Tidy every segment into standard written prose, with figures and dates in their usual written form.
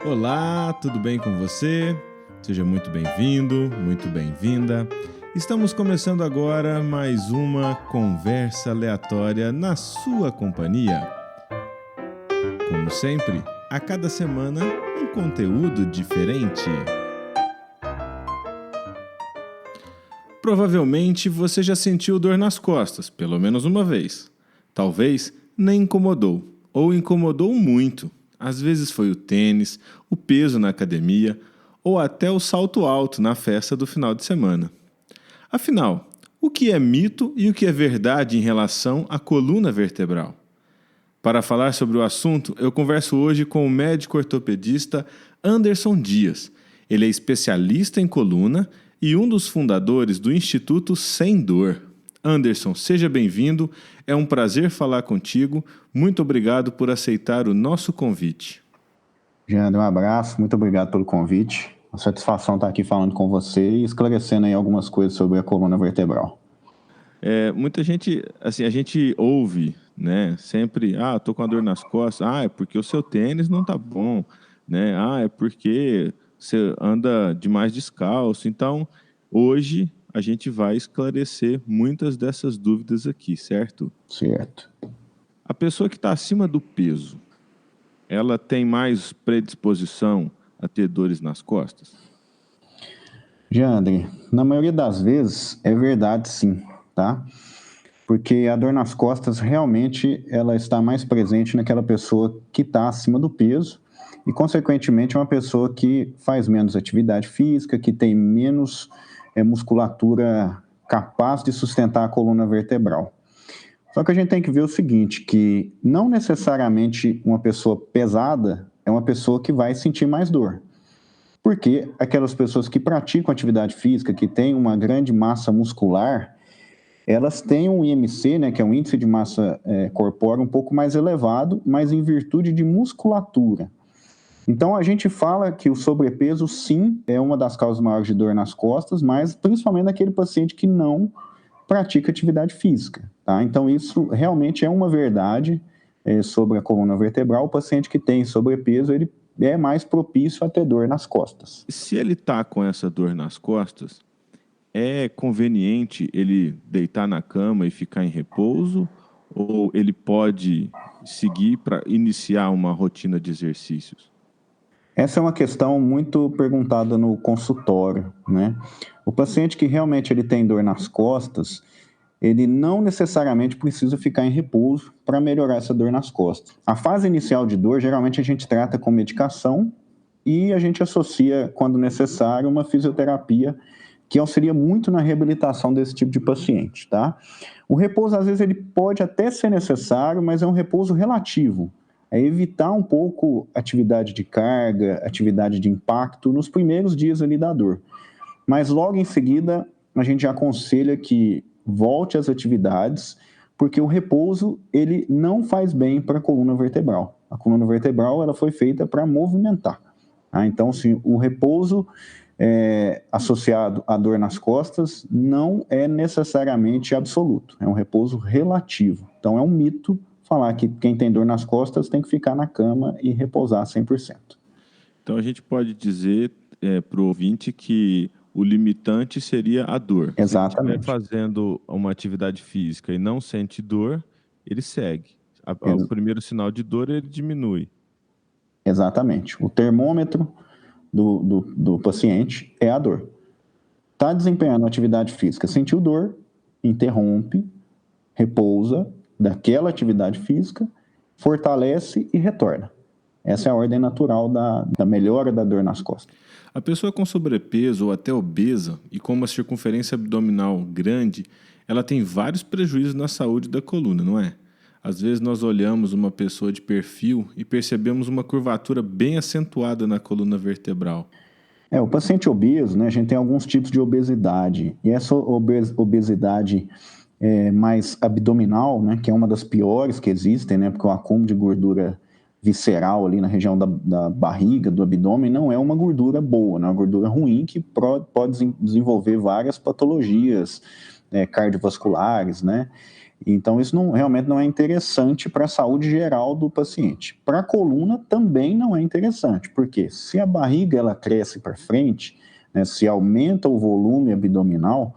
Olá, tudo bem com você? Seja muito bem-vindo, muito bem-vinda. Estamos começando agora mais uma conversa aleatória na sua companhia. Como sempre, a cada semana um conteúdo diferente. Provavelmente você já sentiu dor nas costas, pelo menos uma vez. Talvez nem incomodou, ou incomodou muito. Às vezes foi o tênis, o peso na academia ou até o salto alto na festa do final de semana. Afinal, o que é mito e o que é verdade em relação à coluna vertebral? Para falar sobre o assunto, eu converso hoje com o médico ortopedista Anderson Dias. Ele é especialista em coluna e um dos fundadores do Instituto Sem Dor. Anderson, seja bem-vindo. É um prazer falar contigo. Muito obrigado por aceitar o nosso convite. Jandro, um abraço. Muito obrigado pelo convite. Uma satisfação estar aqui falando com você e esclarecendo aí algumas coisas sobre a coluna vertebral. Muita gente, assim, a gente ouve, né, sempre, tô com a dor nas costas, é porque o seu tênis não tá bom, né, é porque você anda demais descalço. Então, hoje a gente vai esclarecer muitas dessas dúvidas aqui, certo? Certo. A pessoa que está acima do peso, ela tem mais predisposição a ter dores nas costas? Jandro, na maioria das vezes é verdade sim, tá? Porque a dor nas costas realmente ela está mais presente naquela pessoa que está acima do peso e, consequentemente, é uma pessoa que faz menos atividade física, que tem menos musculatura capaz de sustentar a coluna vertebral. Só que a gente tem que ver o seguinte, que não necessariamente uma pessoa pesada é uma pessoa que vai sentir mais dor. Porque aquelas pessoas que praticam atividade física, que têm uma grande massa muscular, elas têm um IMC, né, que é um índice de massa corpórea um pouco mais elevado, mas em virtude de musculatura. Então, a gente fala que o sobrepeso, sim, é uma das causas maiores de dor nas costas, mas principalmente naquele paciente que não pratica atividade física. Tá? Então, isso realmente é uma verdade sobre a coluna vertebral. O paciente que tem sobrepeso, ele é mais propício a ter dor nas costas. Se ele está com essa dor nas costas, é conveniente ele deitar na cama e ficar em repouso? Ou ele pode seguir para iniciar uma rotina de exercícios? Essa é uma questão muito perguntada no consultório, né? O paciente que realmente ele tem dor nas costas, ele não necessariamente precisa ficar em repouso para melhorar essa dor nas costas. A fase inicial de dor, geralmente a gente trata com medicação e a gente associa, quando necessário, uma fisioterapia que auxilia muito na reabilitação desse tipo de paciente, tá? O repouso, às vezes, ele pode até ser necessário, mas é um repouso relativo. É evitar um pouco atividade de carga, atividade de impacto nos primeiros dias ali da dor. Mas logo em seguida, a gente já aconselha que volte às atividades, porque o repouso, ele não faz bem para a coluna vertebral. A coluna vertebral, ela foi feita para movimentar. Tá? Então, sim, o repouso associado à dor nas costas não é necessariamente absoluto, é um repouso relativo. Então, é um mito falar que quem tem dor nas costas tem que ficar na cama e repousar 100%. Então a gente pode dizer para o ouvinte que o limitante seria a dor. Exatamente. Se ele estiver fazendo uma atividade física e não sente dor, ele segue. O primeiro sinal de dor, ele diminui. Exatamente. O termômetro do paciente é a dor. Está desempenhando atividade física, sentiu dor, interrompe, repousa daquela atividade física, fortalece e retorna. Essa é a ordem natural da melhora da dor nas costas. A pessoa com sobrepeso ou até obesa e com uma circunferência abdominal grande, ela tem vários prejuízos na saúde da coluna, não é? Às vezes nós olhamos uma pessoa de perfil e percebemos uma curvatura bem acentuada na coluna vertebral. O paciente obeso, né, a gente tem alguns tipos de obesidade. E essa obesidade mais abdominal, né, que é uma das piores que existem, né, porque o acúmulo de gordura visceral ali na região da barriga, do abdômen, não é uma gordura boa, né, é uma gordura ruim que pode desenvolver várias patologias cardiovasculares, né? Então, isso realmente não é interessante para a saúde geral do paciente. Para a coluna, também não é interessante, porque se a barriga ela cresce para frente, né, se aumenta o volume abdominal,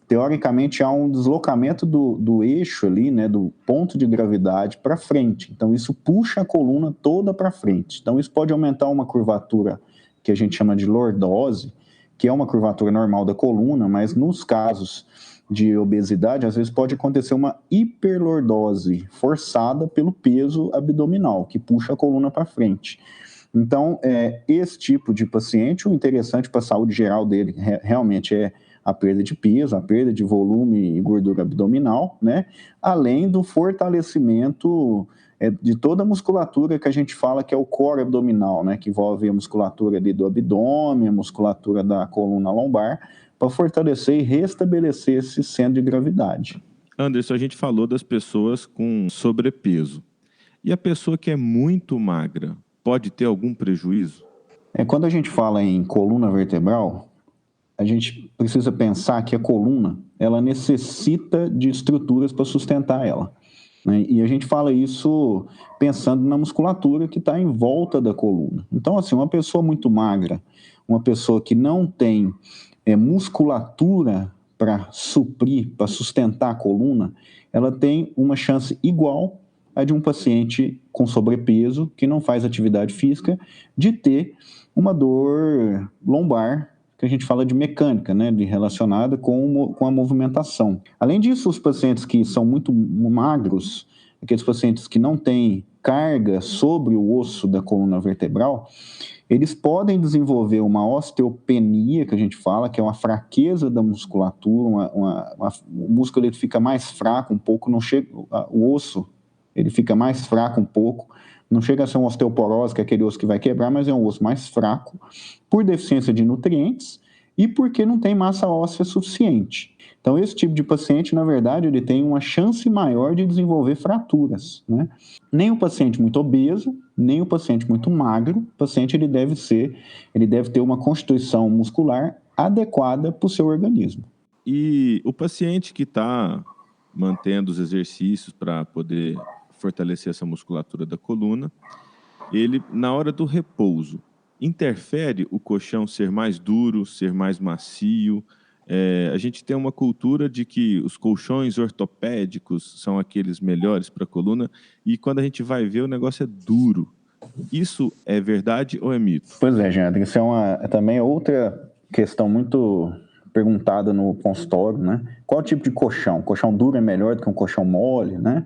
teoricamente há um deslocamento do eixo ali, né, do ponto de gravidade para frente. Então, isso puxa a coluna toda para frente. Então, isso pode aumentar uma curvatura que a gente chama de lordose, que é uma curvatura normal da coluna, mas nos casos de obesidade, às vezes pode acontecer uma hiperlordose forçada pelo peso abdominal, que puxa a coluna para frente. Então, esse tipo de paciente, o interessante para a saúde geral dele realmente é a perda de peso, a perda de volume e gordura abdominal, né? Além do fortalecimento de toda a musculatura que a gente fala que é o core abdominal, né? Que envolve a musculatura ali do abdômen, a musculatura da coluna lombar, para fortalecer e restabelecer esse centro de gravidade. Anderson, a gente falou das pessoas com sobrepeso. E a pessoa que é muito magra, pode ter algum prejuízo? Quando a gente fala em coluna vertebral, a gente precisa pensar que a coluna ela necessita de estruturas para sustentar ela, né? E a gente fala isso pensando na musculatura que está em volta da coluna. Então, assim, uma pessoa muito magra, uma pessoa que não tem musculatura para suprir, para sustentar a coluna, ela tem uma chance igual a de um paciente com sobrepeso, que não faz atividade física, de ter uma dor lombar, que a gente fala de mecânica, né, de relacionada com a movimentação. Além disso, os pacientes que são muito magros, aqueles pacientes que não têm carga sobre o osso da coluna vertebral, eles podem desenvolver uma osteopenia, que a gente fala, que é uma fraqueza da musculatura, o músculo ele fica mais fraco um pouco, não chega, o osso ele fica mais fraco um pouco, não chega a ser uma osteoporose, que é aquele osso que vai quebrar, mas é um osso mais fraco, por deficiência de nutrientes e porque não tem massa óssea suficiente. Então, esse tipo de paciente, na verdade, ele tem uma chance maior de desenvolver fraturas, né? Nem o paciente muito obeso, nem o paciente muito magro, o paciente ele deve ter uma constituição muscular adequada para o seu organismo. E o paciente que está mantendo os exercícios para poder fortalecer essa musculatura da coluna, ele, na hora do repouso, interfere o colchão ser mais duro, ser mais macio? A gente tem uma cultura de que os colchões ortopédicos são aqueles melhores para a coluna, e quando a gente vai ver, o negócio é duro. Isso é verdade ou é mito? Pois é, Jandro, isso também é outra questão muito perguntada no consultório, né? Qual tipo de colchão? Colchão duro é melhor do que um colchão mole, né?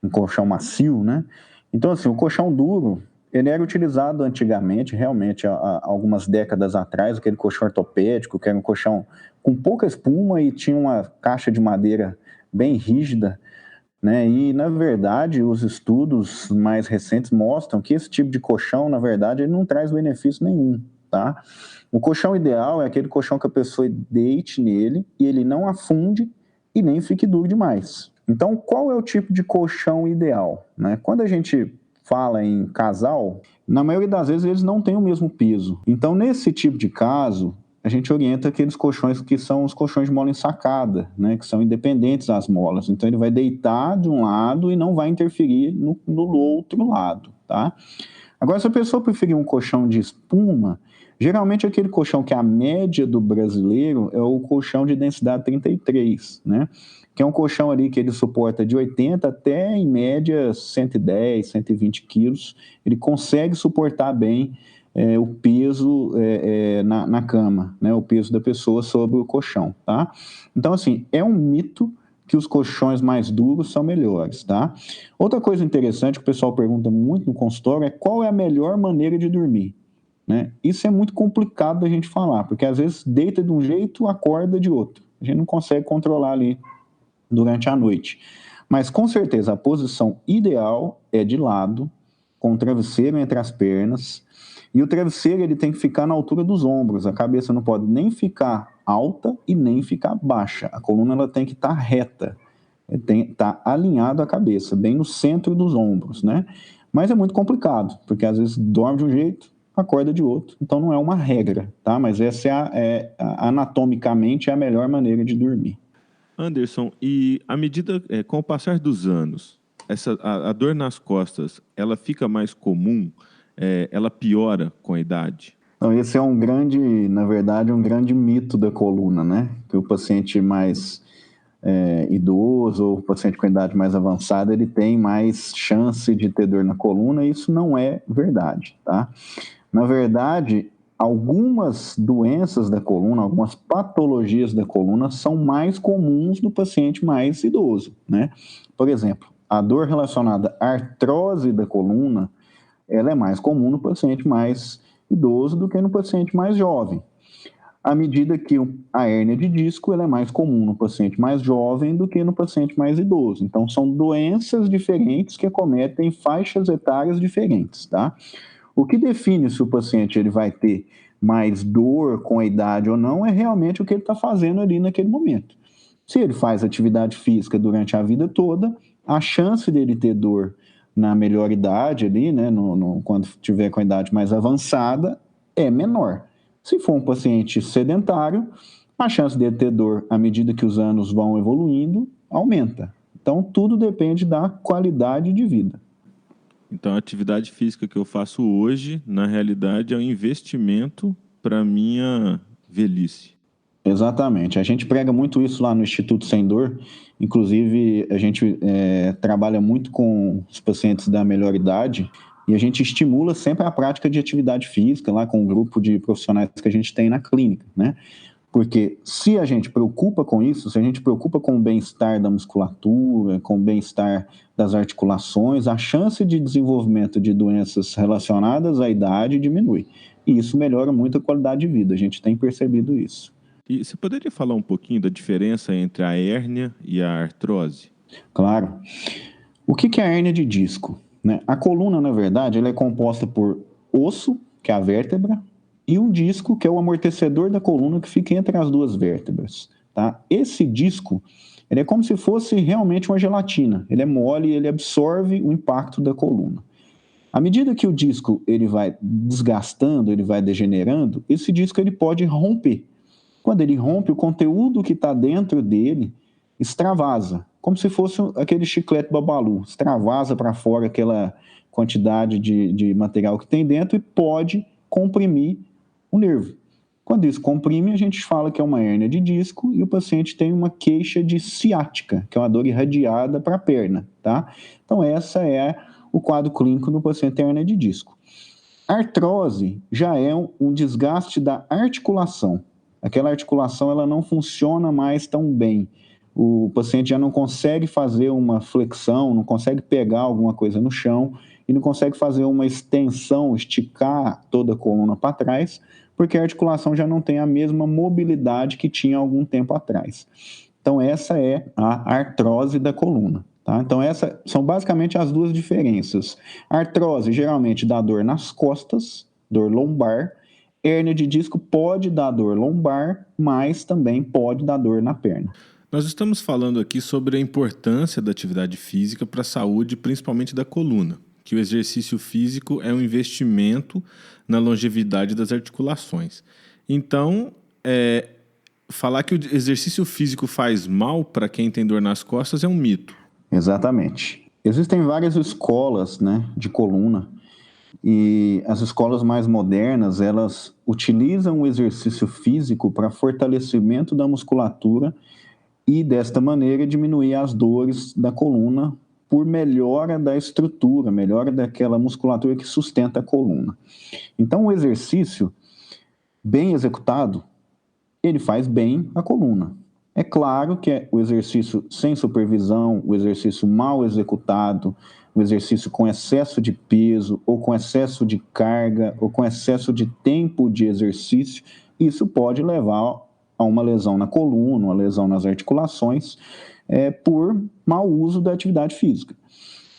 Um colchão macio, né? Então, assim, o colchão duro, ele era utilizado antigamente, realmente, há algumas décadas atrás, aquele colchão ortopédico, que era um colchão com pouca espuma e tinha uma caixa de madeira bem rígida, né? E, na verdade, os estudos mais recentes mostram que esse tipo de colchão, na verdade, ele não traz benefício nenhum, tá? O colchão ideal é aquele colchão que a pessoa deite nele e ele não afunde e nem fique duro demais. Então, qual é o tipo de colchão ideal, né? Quando a gente fala em casal, na maioria das vezes eles não têm o mesmo peso. Então, nesse tipo de caso, a gente orienta aqueles colchões que são os colchões de mola ensacada, né? Que são independentes das molas. Então, ele vai deitar de um lado e não vai interferir no outro lado, tá? Agora, se a pessoa preferir um colchão de espuma, geralmente aquele colchão que é a média do brasileiro é o colchão de densidade 33, né? Que é um colchão ali que ele suporta de 80 até, em média, 110, 120 quilos. Ele consegue suportar bem o peso na cama, né? O peso da pessoa sobre o colchão, tá? Então, assim, é um mito que os colchões mais duros são melhores, tá? Outra coisa interessante que o pessoal pergunta muito no consultório é qual é a melhor maneira de dormir, né? Isso é muito complicado da gente falar, porque às vezes deita de um jeito, acorda de outro. A gente não consegue controlar ali durante a noite. Mas, com certeza, a posição ideal é de lado, com o travesseiro entre as pernas, e o travesseiro ele tem que ficar na altura dos ombros. A cabeça não pode nem ficar alta e nem ficar baixa. A coluna ela tem que estar reta, tem que estar alinhado à cabeça, bem no centro dos ombros, né? Mas é muito complicado, porque às vezes dorme de um jeito, acorda de outro. Então não é uma regra, tá? Mas essa anatomicamente é a melhor maneira de dormir. Anderson, e à medida, com o passar dos anos, a dor nas costas, ela fica mais comum, ela piora com a idade? Então, esse é na verdade, um grande mito da coluna, né? Que o paciente mais idoso ou o paciente com idade mais avançada, ele tem mais chance de ter dor na coluna, e isso não é verdade, tá? Na verdade, algumas doenças da coluna, algumas patologias da coluna são mais comuns no paciente mais idoso, né? Por exemplo, a dor relacionada à artrose da coluna, ela é mais comum no paciente mais idoso do que no paciente mais jovem. À medida que a hérnia de disco ela é mais comum no paciente mais jovem do que no paciente mais idoso. Então, são doenças diferentes que acometem faixas etárias diferentes, tá? O que define se o paciente ele vai ter mais dor com a idade ou não é realmente o que ele está fazendo ali naquele momento. Se ele faz atividade física durante a vida toda, a chance dele ter dor na melhor idade ali, né, quando tiver com a idade mais avançada, é menor. Se for um paciente sedentário, a chance dele ter dor à medida que os anos vão evoluindo aumenta. Então, tudo depende da qualidade de vida. Então, a atividade física que eu faço hoje, na realidade, é um investimento para a minha velhice. Exatamente. A gente prega muito isso lá no Instituto Sem Dor. Inclusive, a gente trabalha muito com os pacientes da melhor idade e a gente estimula sempre a prática de atividade física lá com o grupo de profissionais que a gente tem na clínica, né? Porque se a gente preocupa com isso, se a gente preocupa com o bem-estar da musculatura, com o bem-estar das articulações, a chance de desenvolvimento de doenças relacionadas à idade diminui. E isso melhora muito a qualidade de vida, a gente tem percebido isso. E você poderia falar um pouquinho da diferença entre a hérnia e a artrose? Claro. O que é a hérnia de disco? Né? A coluna, na verdade, ela é composta por osso, que é a vértebra, e um disco, que é o amortecedor da coluna que fica entre as duas vértebras. Tá? Esse disco, ele é como se fosse realmente uma gelatina. Ele é mole e ele absorve o impacto da coluna. À medida que o disco ele vai desgastando, ele vai degenerando, esse disco ele pode romper. Quando ele rompe, o conteúdo que está dentro dele extravasa, como se fosse aquele chiclete babalu, extravasa para fora aquela quantidade de material que tem dentro e pode comprimir o nervo. Quando isso comprime, a gente fala que é uma hérnia de disco e o paciente tem uma queixa de ciática, que é uma dor irradiada para a perna, tá? Então, essa é o quadro clínico do paciente com hérnia de disco. A artrose já é um desgaste da articulação. Aquela articulação ela não funciona mais tão bem. O paciente já não consegue fazer uma flexão, não consegue pegar alguma coisa no chão e não consegue fazer uma extensão, esticar toda a coluna para trás, porque a articulação já não tem a mesma mobilidade que tinha algum tempo atrás. Então, essa é a artrose da coluna. Tá? Então, essas são basicamente as duas diferenças. A artrose geralmente dá dor nas costas, dor lombar. Hérnia de disco pode dar dor lombar, mas também pode dar dor na perna. Nós estamos falando aqui sobre a importância da atividade física para a saúde, principalmente da coluna, que o exercício físico é um investimento na longevidade das articulações. Então, falar que o exercício físico faz mal para quem tem dor nas costas é um mito. Exatamente. Existem várias escolas, né, de coluna. E as escolas mais modernas, elas utilizam o exercício físico para fortalecimento da musculatura e, desta maneira, diminuir as dores da coluna por melhora da estrutura, melhora daquela musculatura que sustenta a coluna. Então, o exercício bem executado, ele faz bem à coluna. É claro que o exercício sem supervisão, o exercício mal executado, o exercício com excesso de peso, ou com excesso de carga, ou com excesso de tempo de exercício, isso pode levar a uma lesão na coluna, uma lesão nas articulações, por mau uso da atividade física.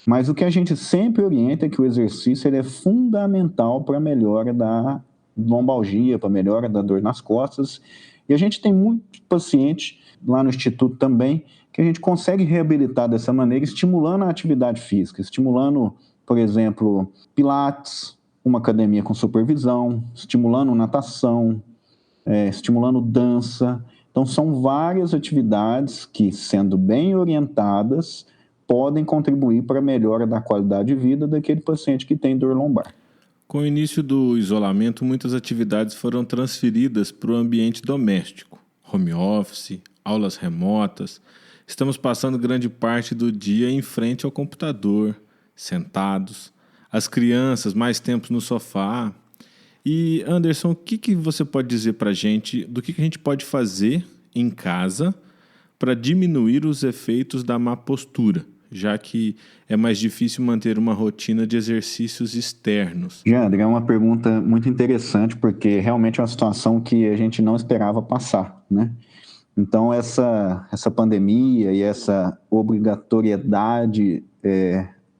Mas o que a gente sempre orienta é que o exercício ele é fundamental para a melhora da lombalgia, para a melhora da dor nas costas. E a gente tem muitos pacientes lá no Instituto também que a gente consegue reabilitar dessa maneira, estimulando a atividade física, estimulando, por exemplo, pilates, uma academia com supervisão, estimulando natação, estimulando dança. Então, são várias atividades que, sendo bem orientadas, podem contribuir para a melhora da qualidade de vida daquele paciente que tem dor lombar. Com o início do isolamento, muitas atividades foram transferidas para o ambiente doméstico, home office, aulas remotas. Estamos passando grande parte do dia em frente ao computador, sentados. As crianças, mais tempo no sofá. E, Anderson, o que você pode dizer para a gente do que a gente pode fazer em casa para diminuir os efeitos da má postura, já que é mais difícil manter uma rotina de exercícios externos? Jandro, é uma pergunta muito interessante, porque realmente é uma situação que a gente não esperava passar, né? Então, essa pandemia e essa obrigatoriedade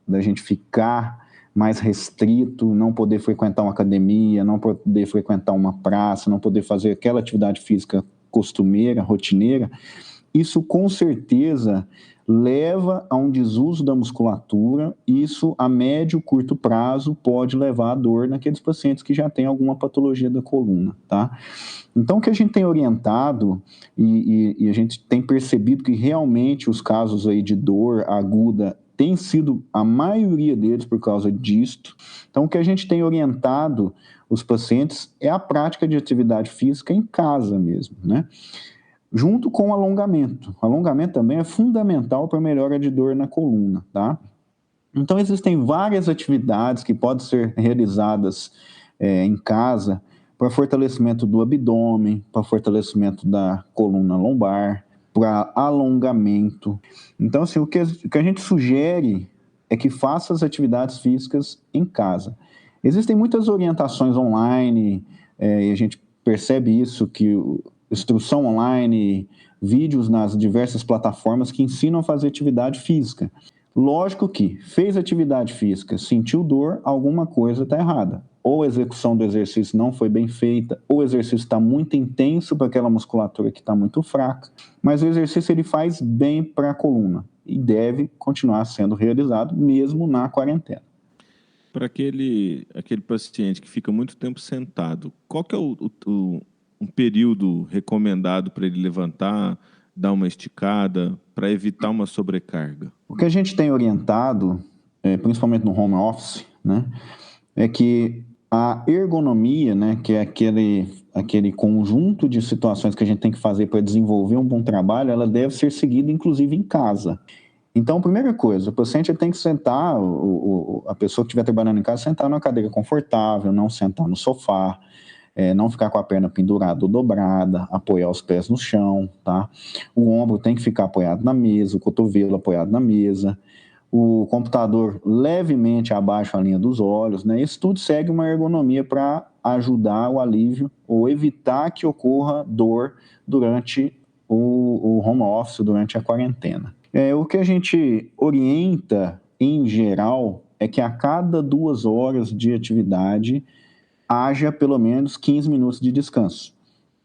da gente ficar mais restrito, não poder frequentar uma academia, não poder frequentar uma praça, não poder fazer aquela atividade física costumeira, rotineira, isso com certeza leva a um desuso da musculatura. Isso a médio e curto prazo pode levar a dor naqueles pacientes que já têm alguma patologia da coluna, tá? Então, o que a gente tem orientado e a gente tem percebido que realmente os casos aí de dor aguda tem sido a maioria deles por causa disto. Então, o que a gente tem orientado os pacientes é a prática de atividade física em casa mesmo, né? Junto com o alongamento. O alongamento também é fundamental para a melhora de dor na coluna, tá? Então, existem várias atividades que podem ser realizadas em casa para fortalecimento do abdômen, para fortalecimento da coluna lombar, para alongamento. Então, assim, o que a gente sugere é que faça as atividades físicas em casa. Existem muitas orientações online, e a gente percebe isso, que instrução online, vídeos nas diversas plataformas que ensinam a fazer atividade física. Lógico que fez atividade física, sentiu dor, alguma coisa está errada. Ou a execução do exercício não foi bem feita, ou o exercício está muito intenso para aquela musculatura que está muito fraca. Mas o exercício ele faz bem para a coluna e deve continuar sendo realizado mesmo na quarentena. Para aquele paciente que fica muito tempo sentado, qual que é um período recomendado para ele levantar, dar uma esticada, para evitar uma sobrecarga? O que a gente tem orientado, principalmente no home office, né, é que a ergonomia, né, que é aquele conjunto de situações que a gente tem que fazer para desenvolver um bom trabalho, ela deve ser seguida, inclusive, em casa. Então, primeira coisa, o paciente tem que sentar, a pessoa que estiver trabalhando em casa, sentar numa cadeira confortável, não sentar no sofá, não ficar com a perna pendurada ou dobrada, apoiar os pés no chão, tá? O ombro tem que ficar apoiado na mesa, o cotovelo apoiado na mesa, o computador levemente abaixo da linha dos olhos, né? Isso tudo segue uma ergonomia para ajudar o alívio ou evitar que ocorra dor durante o home office, durante a quarentena. O que a gente orienta, em geral, é que a cada 2 horas de atividade haja pelo menos 15 minutos de descanso.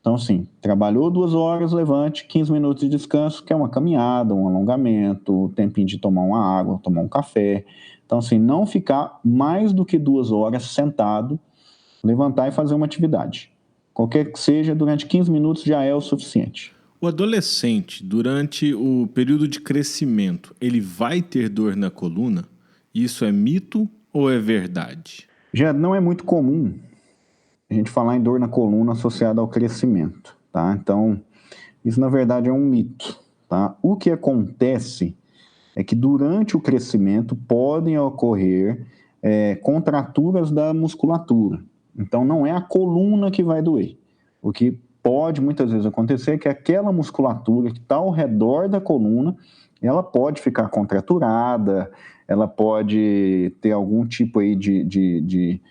Então, assim, trabalhou 2 horas, levante, 15 minutos de descanso, que é uma caminhada, um alongamento, o tempinho de tomar uma água, tomar um café. Então, assim, não ficar mais do que 2 horas sentado, levantar e fazer uma atividade. Qualquer que seja, durante 15 minutos já é o suficiente. O adolescente, durante o período de crescimento, ele vai ter dor na coluna? Isso é mito ou é verdade? Já não é muito comum a gente falar em dor na coluna associada ao crescimento, tá? Então, isso na verdade é um mito, tá? O que acontece é que durante o crescimento podem ocorrer contraturas da musculatura. Então, não é a coluna que vai doer. O que pode muitas vezes acontecer é que aquela musculatura que está ao redor da coluna, ela pode ficar contraturada, ela pode ter algum tipo aí de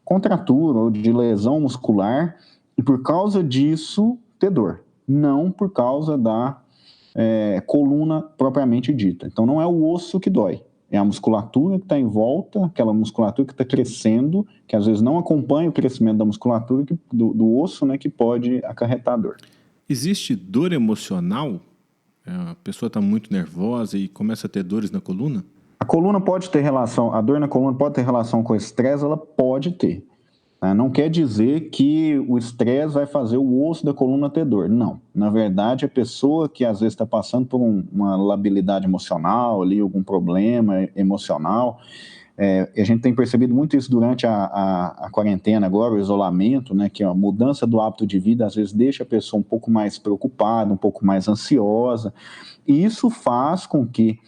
contratura ou de lesão muscular e por causa disso ter dor, não por causa da coluna propriamente dita. Então não é o osso que dói, é a musculatura que está em volta, aquela musculatura que está crescendo, que às vezes não acompanha o crescimento da musculatura do osso, né, que pode acarretar dor. Existe dor emocional? A pessoa está muito nervosa e começa a ter dores na coluna? A coluna pode ter relação, a dor na coluna pode ter relação com o estresse, ela pode ter. Tá? Não quer dizer que o estresse vai fazer o osso da coluna ter dor. Não. Na verdade, a pessoa que às vezes está passando por uma labilidade emocional, ali, algum problema emocional, a gente tem percebido muito isso durante a quarentena agora, o isolamento, né, que a mudança do hábito de vida às vezes deixa a pessoa um pouco mais preocupada, um pouco mais ansiosa, e isso faz com que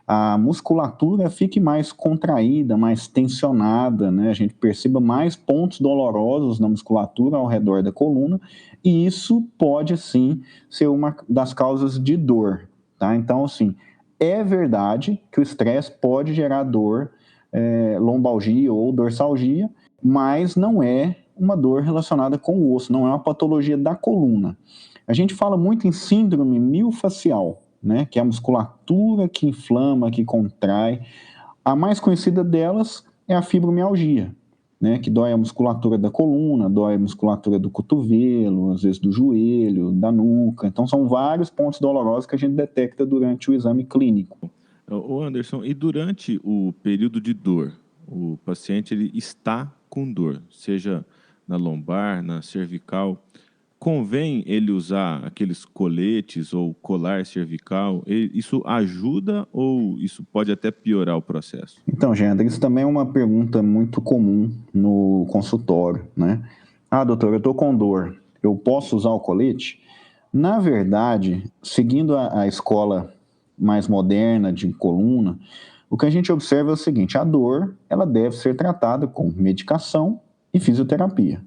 a musculatura fique mais contraída, mais tensionada, né? A gente perceba mais pontos dolorosos na musculatura ao redor da coluna, e isso pode, sim, ser uma das causas de dor, tá? Então, assim, é verdade que o estresse pode gerar dor, lombalgia ou dorsalgia, mas não é uma dor relacionada com o osso, não é uma patologia da coluna. A gente fala muito em síndrome miofascial, né, que é a musculatura que inflama, que contrai. A mais conhecida delas é a fibromialgia, né, que dói a musculatura da coluna, dói a musculatura do cotovelo, às vezes do joelho, da nuca. Então, são vários pontos dolorosos que a gente detecta durante o exame clínico. Ô Anderson, e durante o período de dor, o paciente ele está com dor, seja na lombar, na cervical, convém ele usar aqueles coletes ou colar cervical? Isso ajuda ou isso pode até piorar o processo? Então, Genda, isso também é uma pergunta muito comum no consultório, né? Ah, doutor, eu estou com dor, eu posso usar o colete? Na verdade, seguindo a escola mais moderna de coluna, o que a gente observa é o seguinte: a dor ela deve ser tratada com medicação e fisioterapia.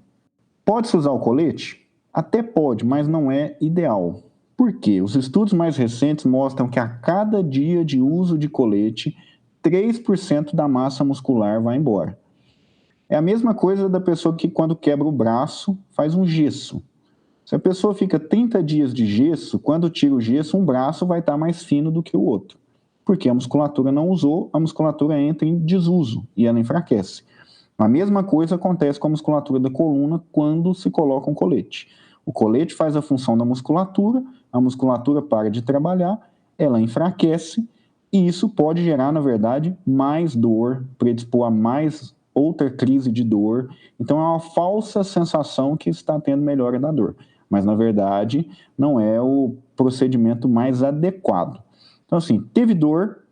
Pode-se usar o colete? Até pode, mas não é ideal. Por quê? Os estudos mais recentes mostram que a cada dia de uso de colete, 3% da massa muscular vai embora. É a mesma coisa da pessoa que, quando quebra o braço, faz um gesso. Se a pessoa fica 30 dias de gesso, quando tira o gesso, um braço vai estar mais fino do que o outro. Porque a musculatura não usou, a musculatura entra em desuso e ela enfraquece. A mesma coisa acontece com a musculatura da coluna quando se coloca um colete. O colete faz a função da musculatura, a musculatura para de trabalhar, ela enfraquece, e isso pode gerar, na verdade, mais dor, predispor a mais outra crise de dor. Então é uma falsa sensação que está tendo melhora da dor, mas na verdade não é o procedimento mais adequado. Então, assim, teve dor,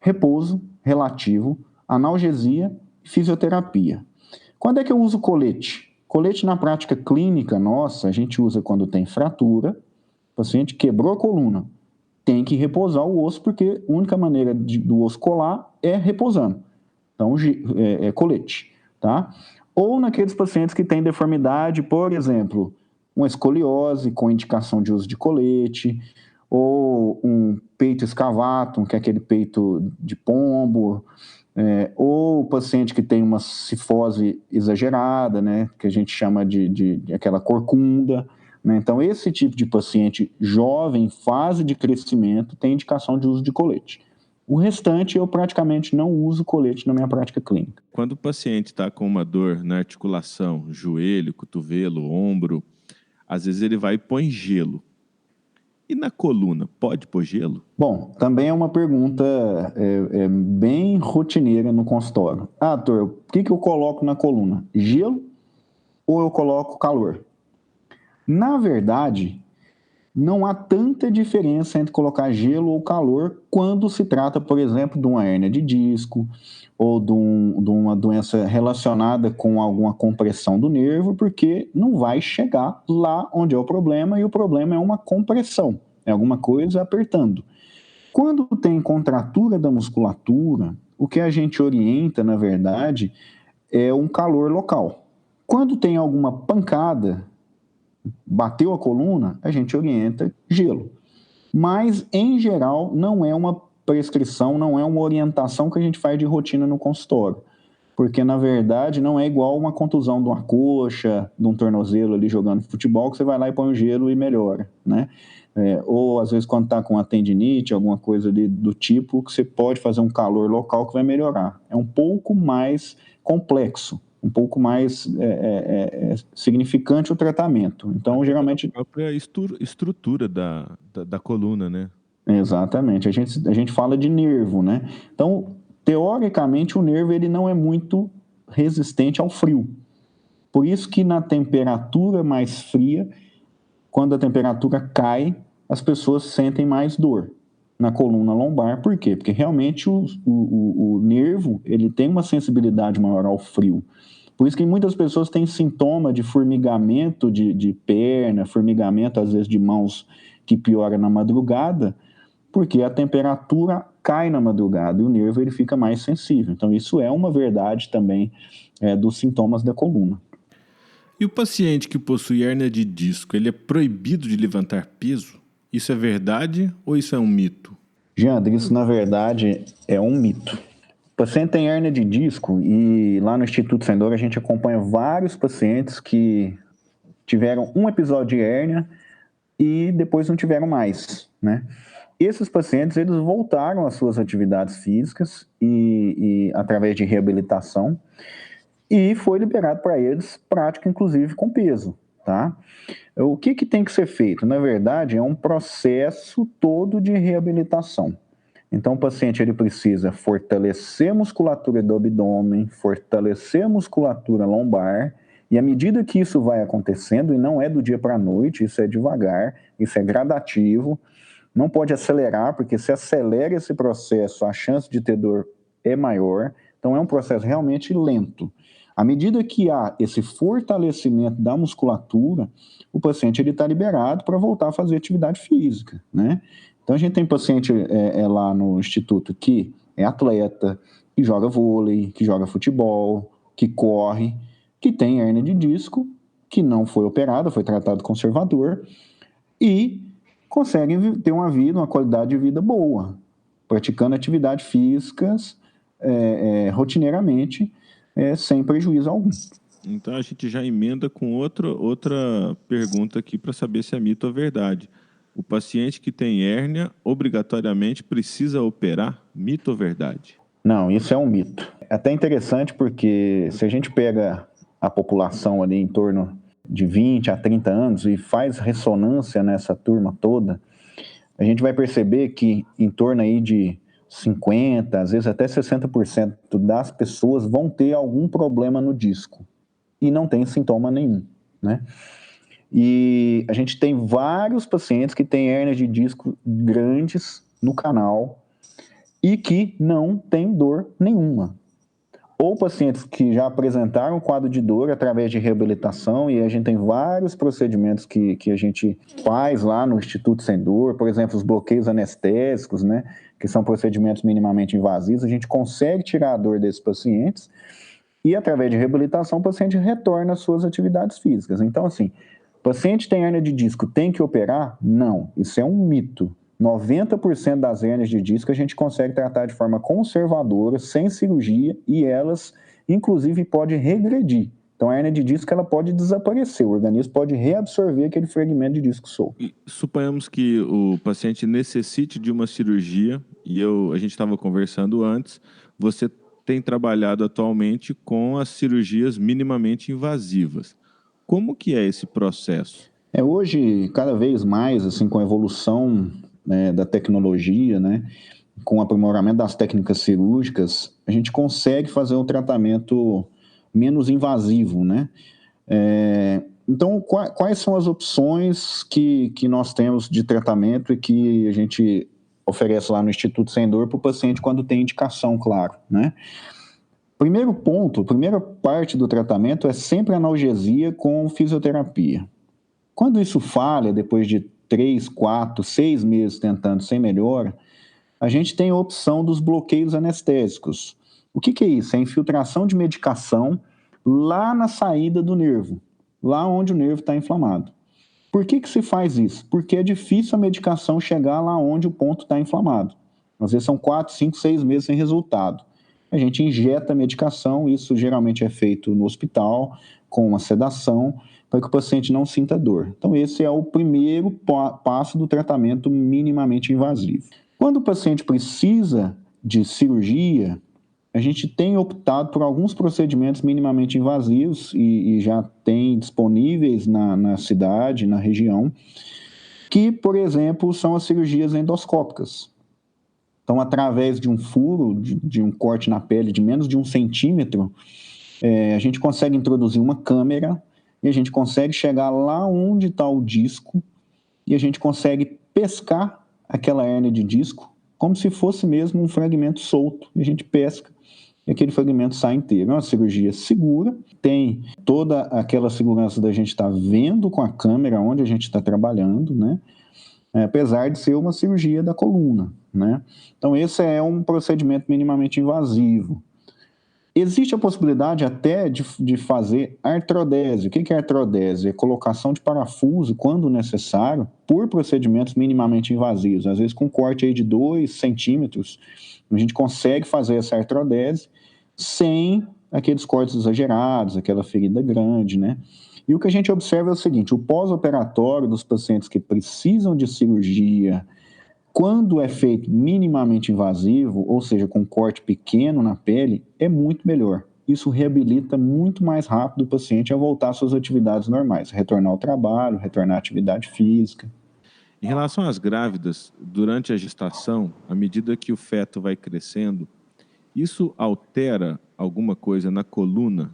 repouso relativo, analgesia, fisioterapia. Quando é que eu uso colete? Colete na prática clínica nossa, a gente usa quando tem fratura, o paciente quebrou a coluna, tem que repousar o osso, porque a única maneira do osso colar é repousando. Então, é colete, tá? Ou naqueles pacientes que têm deformidade, por exemplo, uma escoliose com indicação de uso de colete, ou um peito escavatum, que é aquele peito de pombo, ou o paciente que tem uma cifose exagerada, né, que a gente chama de aquela corcunda, né? Então, esse tipo de paciente jovem, em fase de crescimento, tem indicação de uso de colete. O restante, eu praticamente não uso colete na minha prática clínica. Quando o paciente está com uma dor na articulação, joelho, cotovelo, ombro, às vezes ele vai e põe gelo. E na coluna, pode pôr gelo? Bom, também é uma pergunta bem rotineira no consultório. Ah, doutor, o que eu coloco na coluna? Gelo ou eu coloco calor? Na verdade, não há tanta diferença entre colocar gelo ou calor quando se trata, por exemplo, de uma hérnia de disco ou de uma doença relacionada com alguma compressão do nervo, porque não vai chegar lá onde é o problema, e o problema é uma compressão, é alguma coisa apertando. Quando tem contratura da musculatura, o que a gente orienta, na verdade, é um calor local. Quando tem alguma pancada, bateu a coluna, a gente orienta gelo. Mas, em geral, não é uma prescrição, não é uma orientação que a gente faz de rotina no consultório. Porque, na verdade, não é igual uma contusão de uma coxa, de um tornozelo ali jogando futebol, que você vai lá e põe o gelo e melhora, né? Ou, às vezes, quando está com uma tendinite, alguma coisa ali do tipo, que você pode fazer um calor local que vai melhorar. É um pouco mais complexo, um pouco mais significante o tratamento. Então, geralmente... A própria estrutura da coluna, né? Exatamente. A gente fala de nervo, né? Então, teoricamente, o nervo ele não é muito resistente ao frio. Por isso que na temperatura mais fria, quando a temperatura cai, as pessoas sentem mais dor na coluna lombar. Por quê? Porque realmente o nervo ele tem uma sensibilidade maior ao frio. Por isso que muitas pessoas têm sintoma de formigamento de perna, formigamento às vezes de mãos que piora na madrugada, porque a temperatura cai na madrugada e o nervo ele fica mais sensível. Então isso é uma verdade também dos sintomas da coluna. E o paciente que possui hérnia de disco, ele é proibido de levantar peso? Isso é verdade ou isso é um mito? Jeandro, isso na verdade é um mito. O paciente tem hérnia de disco e lá no Instituto Sem Dor a gente acompanha vários pacientes que tiveram um episódio de hérnia e depois não tiveram mais, né? Esses pacientes, eles voltaram às suas atividades físicas e através de reabilitação, e foi liberado para eles prática, inclusive, com peso, tá? O que tem que ser feito? Na verdade, é um processo todo de reabilitação. Então, o paciente ele precisa fortalecer a musculatura do abdômen, fortalecer a musculatura lombar, e à medida que isso vai acontecendo, e não é do dia para a noite, isso é devagar, isso é gradativo, não pode acelerar, porque se acelera esse processo, a chance de ter dor é maior, então é um processo realmente lento. À medida que há esse fortalecimento da musculatura, o paciente está liberado para voltar a fazer atividade física, né? Então, a gente tem paciente lá no Instituto que é atleta, que joga vôlei, que joga futebol, que corre, que tem hérnia de disco, que não foi operado, foi tratado conservador e conseguem ter uma vida, uma qualidade de vida boa, praticando atividades físicas rotineiramente, sem prejuízo algum. Então a gente já emenda com outra pergunta aqui para saber se é mito ou verdade. O paciente que tem hérnia obrigatoriamente precisa operar? Mito ou verdade? Não, isso é um mito. É até interessante porque se a gente pega a população ali em torno de 20 a 30 anos e faz ressonância nessa turma toda, a gente vai perceber que em torno aí de 50%, às vezes até 60% das pessoas vão ter algum problema no disco e não tem sintoma nenhum, né? E a gente tem vários pacientes que têm hérnias de disco grandes no canal e que não tem dor nenhuma. Ou pacientes que já apresentaram quadro de dor através de reabilitação, e a gente tem vários procedimentos que a gente faz lá no Instituto Sem Dor, por exemplo, os bloqueios anestésicos, né, que são procedimentos minimamente invasivos, a gente consegue tirar a dor desses pacientes e através de reabilitação o paciente retorna às suas atividades físicas. Então, assim, o paciente tem hérnia de disco, tem que operar? Não, isso é um mito. 90% das hérnias de disco a gente consegue tratar de forma conservadora, sem cirurgia, e elas, inclusive, podem regredir. Então, a hérnia de disco ela pode desaparecer, o organismo pode reabsorver aquele fragmento de disco solto. E suponhamos que o paciente necessite de uma cirurgia, e a gente estava conversando antes, você tem trabalhado atualmente com as cirurgias minimamente invasivas. Como que é esse processo? Hoje, cada vez mais, assim, com a evolução da tecnologia, né, com o aprimoramento das técnicas cirúrgicas, a gente consegue fazer um tratamento menos invasivo, né? Então, quais são as opções que nós temos de tratamento e que a gente oferece lá no Instituto Sem Dor para o paciente quando tem indicação, claro, né? Primeiro ponto, primeira parte do tratamento é sempre analgesia com fisioterapia. Quando isso falha, depois de 3, 4, 6 meses tentando sem melhora, a gente tem a opção dos bloqueios anestésicos. O que é isso? É a infiltração de medicação lá na saída do nervo, lá onde o nervo está inflamado. Por que se faz isso? Porque é difícil a medicação chegar lá onde o ponto está inflamado. Às vezes são 4, 5, 6 meses sem resultado. A gente injeta a medicação, isso geralmente é feito no hospital, com uma sedação, para que o paciente não sinta dor. Então, esse é o primeiro passo do tratamento minimamente invasivo. Quando o paciente precisa de cirurgia, a gente tem optado por alguns procedimentos minimamente invasivos e já tem disponíveis na cidade, na região, que, por exemplo, são as cirurgias endoscópicas. Então, através de um furo, de um corte na pele de menos de 1 centímetro, A gente consegue introduzir uma câmera e a gente consegue chegar lá onde está o disco e a gente consegue pescar aquela hérnia de disco como se fosse mesmo um fragmento solto. E a gente pesca e aquele fragmento sai inteiro. É uma cirurgia segura, tem toda aquela segurança da gente estar vendo com a câmera onde a gente está trabalhando, né? Apesar de ser uma cirurgia da coluna, né? Então esse é um procedimento minimamente invasivo. Existe a possibilidade até de fazer artrodese. O que é artrodese? É colocação de parafuso, quando necessário, por procedimentos minimamente invasivos. Às vezes com corte aí de 2 centímetros, a gente consegue fazer essa artrodese sem aqueles cortes exagerados, aquela ferida grande, né? E o que a gente observa é o seguinte: o pós-operatório dos pacientes que precisam de cirurgia, quando é feito minimamente invasivo, ou seja, com corte pequeno na pele, é muito melhor. Isso reabilita muito mais rápido o paciente a voltar às suas atividades normais, retornar ao trabalho, retornar à atividade física. Em relação às grávidas, durante a gestação, à medida que o feto vai crescendo, isso altera alguma coisa na coluna?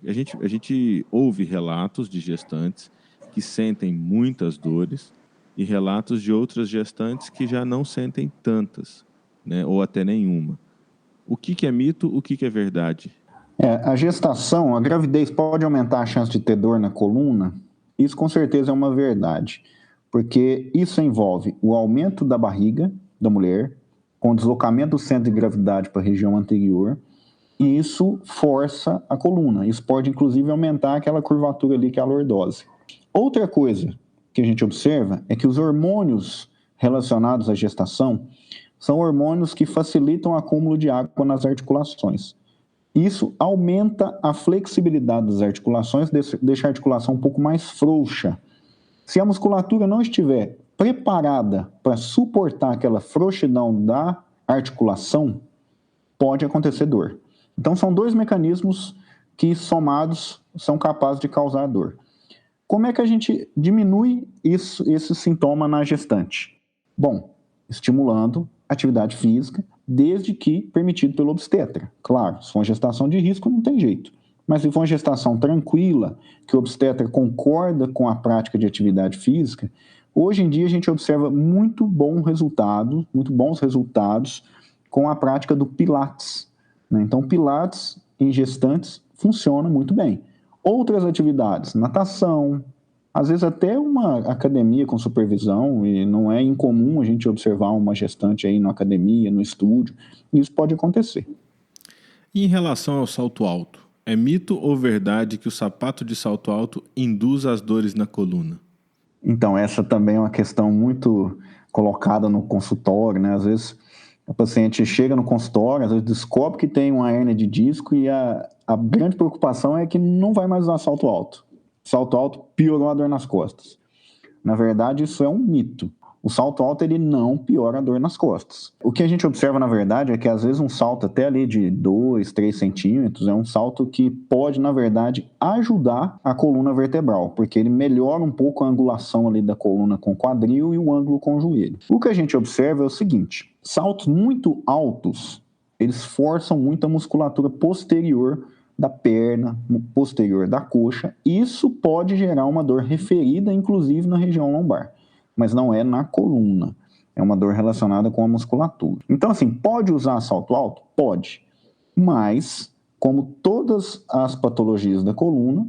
A gente ouve relatos de gestantes que sentem muitas dores e relatos de outras gestantes que já não sentem tantas, né, ou até nenhuma. O que é mito, o que é verdade? A gestação, a gravidez pode aumentar a chance de ter dor na coluna? Isso com certeza é uma verdade, porque isso envolve o aumento da barriga da mulher, com deslocamento do centro de gravidade para a região anterior, e isso força a coluna. Isso pode, inclusive, aumentar aquela curvatura ali que é a lordose. Outra coisa que a gente observa é que os hormônios relacionados à gestação são hormônios que facilitam o acúmulo de água nas articulações. Isso aumenta a flexibilidade das articulações, deixa a articulação um pouco mais frouxa. Se a musculatura não estiver preparada para suportar aquela frouxidão da articulação, pode acontecer dor. Então, são 2 mecanismos que, somados, são capazes de causar dor. Como é que a gente diminui esse sintoma na gestante? Bom, estimulando atividade física, desde que permitido pelo obstetra. Claro, se for uma gestação de risco, não tem jeito. Mas se for uma gestação tranquila, que o obstetra concorda com a prática de atividade física, hoje em dia a gente observa muito bons resultados com a prática do Pilates, né? Então, Pilates em gestantes funciona muito bem. Outras atividades, natação, às vezes até uma academia com supervisão, e não é incomum a gente observar uma gestante aí na academia, no estúdio, isso pode acontecer. E em relação ao salto alto, é mito ou verdade que o sapato de salto alto induz as dores na coluna? Então, essa também é uma questão muito colocada no consultório, né? Às vezes o paciente chega no consultório, às vezes descobre que tem uma hérnia de disco e a grande preocupação é que não vai mais usar salto alto. Salto alto piorou a dor nas costas. Na verdade, isso é um mito. O salto alto ele não piora a dor nas costas. O que a gente observa, na verdade, é que às vezes um salto até ali de 2, 3 centímetros é um salto que pode, na verdade, ajudar a coluna vertebral, porque ele melhora um pouco a angulação ali da coluna com o quadril e o ângulo com o joelho. O que a gente observa é o seguinte: saltos muito altos, eles forçam muito a musculatura posterior da perna, posterior da coxa. Isso pode gerar uma dor referida, inclusive na região lombar, mas não é na coluna. É uma dor relacionada com a musculatura. Então, assim, pode usar salto alto? Pode. Mas, como todas as patologias da coluna,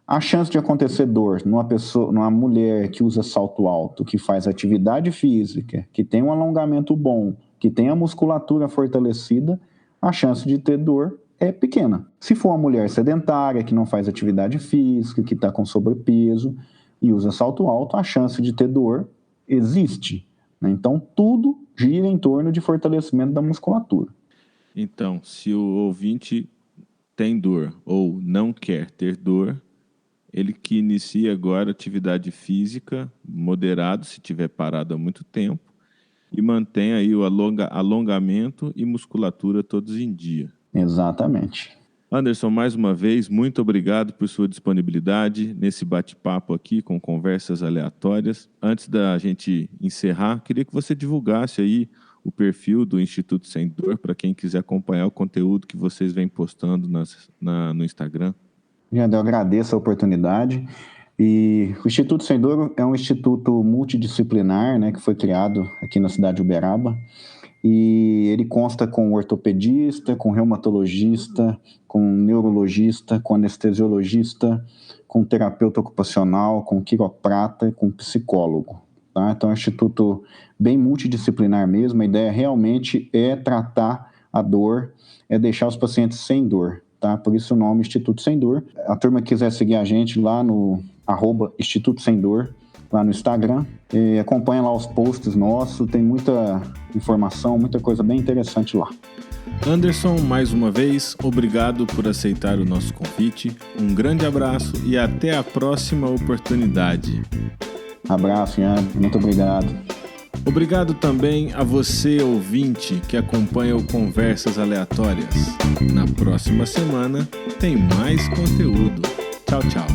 a chance de acontecer dor numa mulher que usa salto alto, que faz atividade física, que tem um alongamento bom, que tem a musculatura fortalecida, a chance de ter dor é pequena. Se for uma mulher sedentária, que não faz atividade física, que está com sobrepeso e usa salto alto, a chance de ter dor existe, né? Então, tudo gira em torno de fortalecimento da musculatura. Então, se o ouvinte tem dor ou não quer ter dor, ele que inicia agora atividade física moderado, se tiver parado há muito tempo, e mantém aí o alongamento e musculatura todos em dia. Exatamente. Anderson, mais uma vez, muito obrigado por sua disponibilidade nesse bate-papo aqui com conversas aleatórias. Antes da gente encerrar, queria que você divulgasse aí o perfil do Instituto Sem Dor para quem quiser acompanhar o conteúdo que vocês vêm postando no Instagram? Eu agradeço a oportunidade. E o Instituto Sem Dor é um instituto multidisciplinar, né, que foi criado aqui na cidade de Uberaba. E ele consta com ortopedista, com reumatologista, com neurologista, com anestesiologista, com terapeuta ocupacional, com quiroprata e com psicólogo. Tá? Então é um instituto bem multidisciplinar mesmo. A ideia realmente é tratar a dor, é deixar os pacientes sem dor. Tá? Por isso o nome Instituto Sem Dor. A turma que quiser seguir a gente lá no @Instituto Sem Dor, lá no Instagram, e acompanha lá os posts nossos, tem muita informação, muita coisa bem interessante lá. Anderson, mais uma vez, obrigado por aceitar o nosso convite, um grande abraço e até a próxima oportunidade. Abraço, Ian, muito obrigado. Obrigado também a você, ouvinte, que acompanha o Conversas Aleatórias. Na próxima semana tem mais conteúdo. Tchau, tchau.